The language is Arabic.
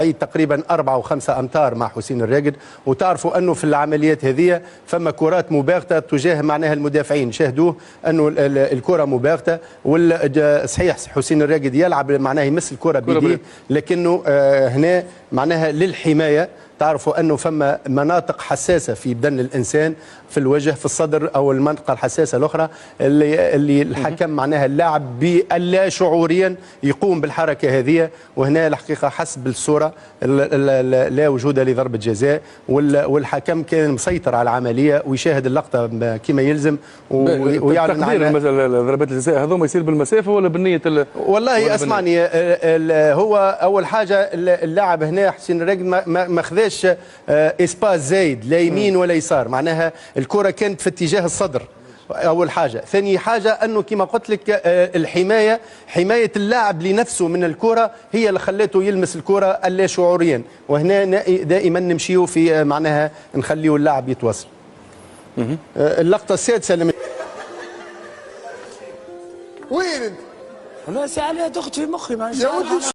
أي تقريبا 4 و5 أمتار مع حسين الراقد. وتعرفوا أنه في العمليات هذه فما كرات مباغتة تجاه معناها المدافعين، شاهدوه أنه الكرة مباغتة. صحيح حسين الراقد يلعب معناها يمس الكرة بيديه، لكنه هنا معناها للحماية. تعرفوا أنه فما مناطق حساسة في بدن الإنسان، في الوجه، في الصدر، أو المنطقة الحساسة الأخرى اللي الحكم معناها اللاعب باللا شعوريا يقوم بالحركة هذه. وهنا الحقيقة حسب الصورة لا وجود لضربة جزاء، والحكم كان مسيطر على العملية ويشاهد اللقطة كما يلزم ويعلن عن ضربات الجزاء هذوما يصير بالمسافة ولا بالنية والله اسمعني، هو أول حاجة اللاعب هنا حسين الراقد ما خذاش اسباس زايد لا يمين ولا يسار، معناها الكرة كانت في اتجاه الصدر أول حاجة. ثاني حاجة أنه كما قلت لك حماية اللاعب لنفسه من الكرة هي اللي خلته يلمس الكرة اللا شعوريا. وهنا دائما نمشيو في معناها نخليه اللاعب يتوصل. اللقطة السادسة وين انت؟ والله ساعة تخت في مخي ما